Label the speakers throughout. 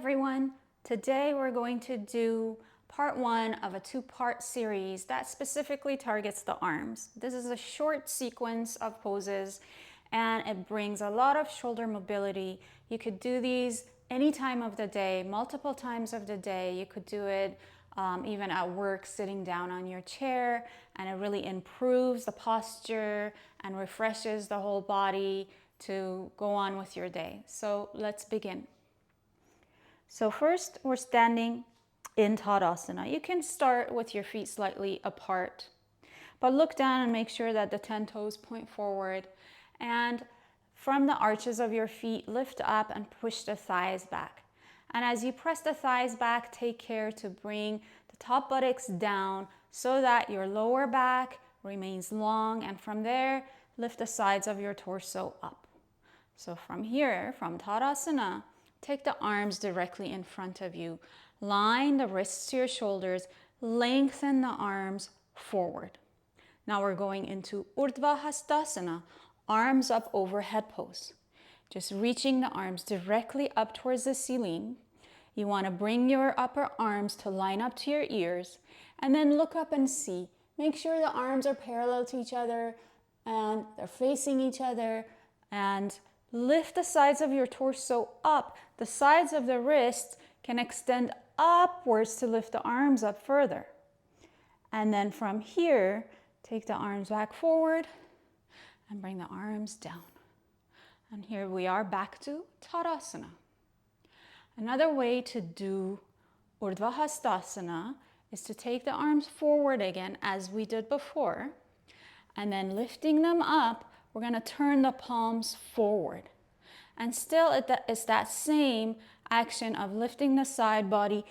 Speaker 1: everyone. Today we're going to do part one of a two-part series that specifically targets the arms. This is a short sequence of poses and it brings a lot of shoulder mobility. You could do these any time of the day, multiple times of the day. You could do it even at work, sitting down on your chair, and it really improves the posture and refreshes the whole body to go on with your day. So let's begin. So first, we're standing in Tadasana. You can start with your feet slightly apart, but look down and make sure that the 10 toes point forward. And from the arches of your feet, lift up and push the thighs back. And as you press the thighs back, take care to bring the top buttocks down so that your lower back remains long. And from there, lift the sides of your torso up. So from here, from Tadasana, take the arms directly in front of you. Line the wrists to your shoulders. Lengthen the arms forward. Now we're going into Urdhva Hastasana, arms up overhead pose. Just reaching the arms directly up towards the ceiling. You want to bring your upper arms to line up to your ears and then look up and see. Make sure the arms are parallel to each other and they're facing each other, and lift the sides of your torso up. The sides of the wrists can extend upwards to lift the arms up further. And then from here, take the arms back forward and bring the arms down. And here we are back to Tadasana. Another way to do Urdhva Hastasana is to take the arms forward again as we did before, and then lifting them up, we're going to turn the palms forward. And still it's that same action of lifting the side body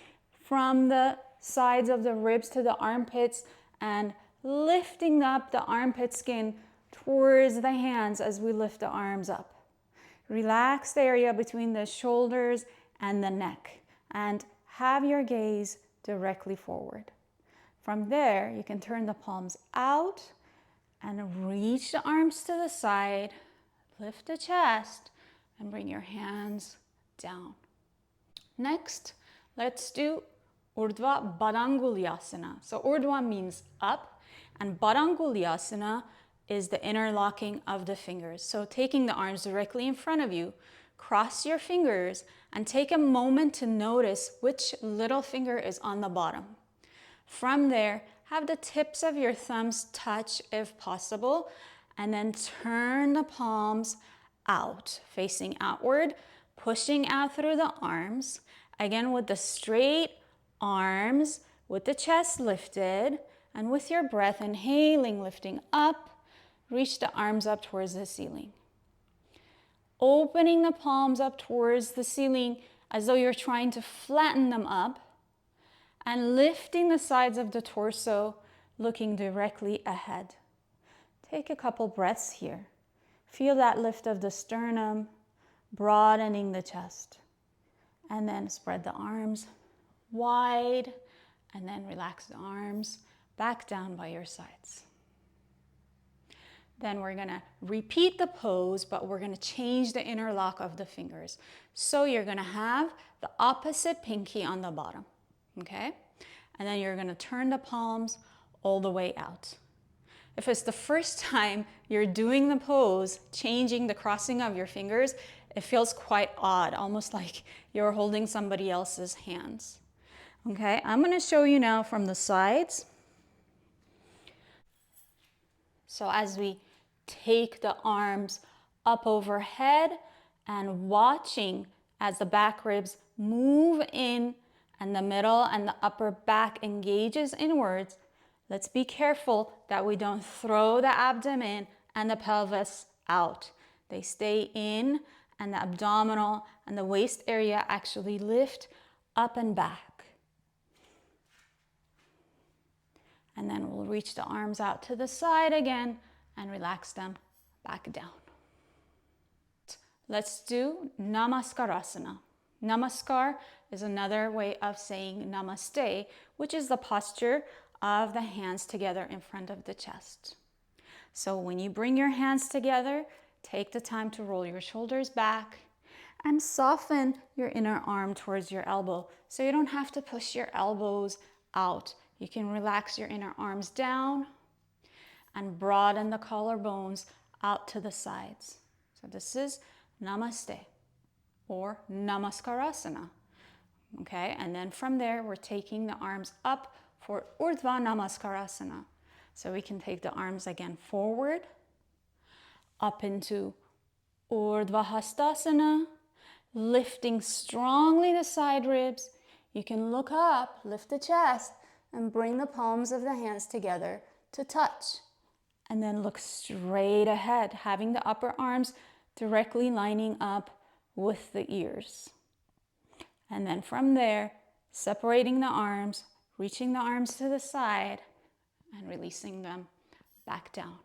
Speaker 1: from the sides of the ribs to the armpits and lifting up the armpit skin towards the hands as we lift the arms up. Relax the area between the shoulders and the neck and have your gaze directly forward. From there, you can turn the palms out and reach the arms to the side, lift the chest, and bring your hands down. Next, let's do Urdhva Badanguliasana. So Urdhva means up, and Badanguliasana is the interlocking of the fingers. So taking the arms directly in front of you, cross your fingers and take a moment to notice which little finger is on the bottom. From there, have the tips of your thumbs touch if possible, and then turn the palms out, facing outward, pushing out through the arms. Again, with the straight arms, with the chest lifted, and with your breath, inhaling, lifting up, reach the arms up towards the ceiling. Opening the palms up towards the ceiling as though you're trying to flatten them up, and lifting the sides of the torso, looking directly ahead. Take a couple breaths here. Feel that lift of the sternum, broadening the chest. And then spread the arms wide, and then relax the arms back down by your sides. Then we're going to repeat the pose, but we're going to change the interlock of the fingers. So you're going to have the opposite pinky on the bottom, okay? And then you're going to turn the palms all the way out. If it's the first time you're doing the pose, changing the crossing of your fingers, it feels quite odd, almost like you're holding somebody else's hands. Okay, I'm going to show you now from the sides. So as we take the arms up overhead and watching as the back ribs move in and the middle and the upper back engages inwards, let's be careful that we don't throw the abdomen and the pelvis out. They stay in, and the abdominal and the waist area actually lift up and back. And then we'll reach the arms out to the side again and relax them back down. Let's do Namaskararasa. Namaskar is another way of saying Namaste, which is the posture of the hands together in front of the chest. So when you bring your hands together, take the time to roll your shoulders back And soften your inner arm towards your elbow. So you don't have to push your elbows out. You can relax your inner arms down and broaden the collarbones out to the sides. So this is Namaste or Namaskarasana. Okay, and then from there, we're taking the arms up for Urdhva Namaskarasana. So we can take the arms again forward, up into Urdhva Hastasana, lifting strongly the side ribs. You can look up, lift the chest, and bring the palms of the hands together to touch. And then look straight ahead, having the upper arms directly lining up with the ears. And then from there, separating the arms, reaching the arms to the side, and releasing them back down.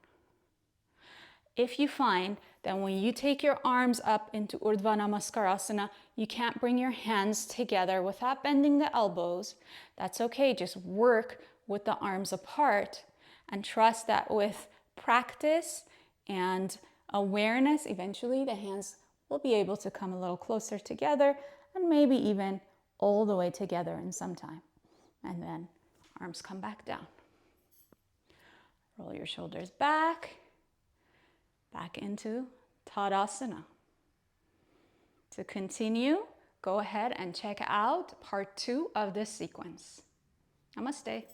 Speaker 1: If you find that when you take your arms up into Urdhva Namaskarasana, you can't bring your hands together without bending the elbows, that's okay. Just work with the arms apart and trust that with practice and awareness, eventually the hands will be able to come a little closer together and maybe even all the way together in some time. And then arms come back down. Roll your shoulders back into Tadasana. To continue, go ahead and check out part 2 of this sequence. Namaste.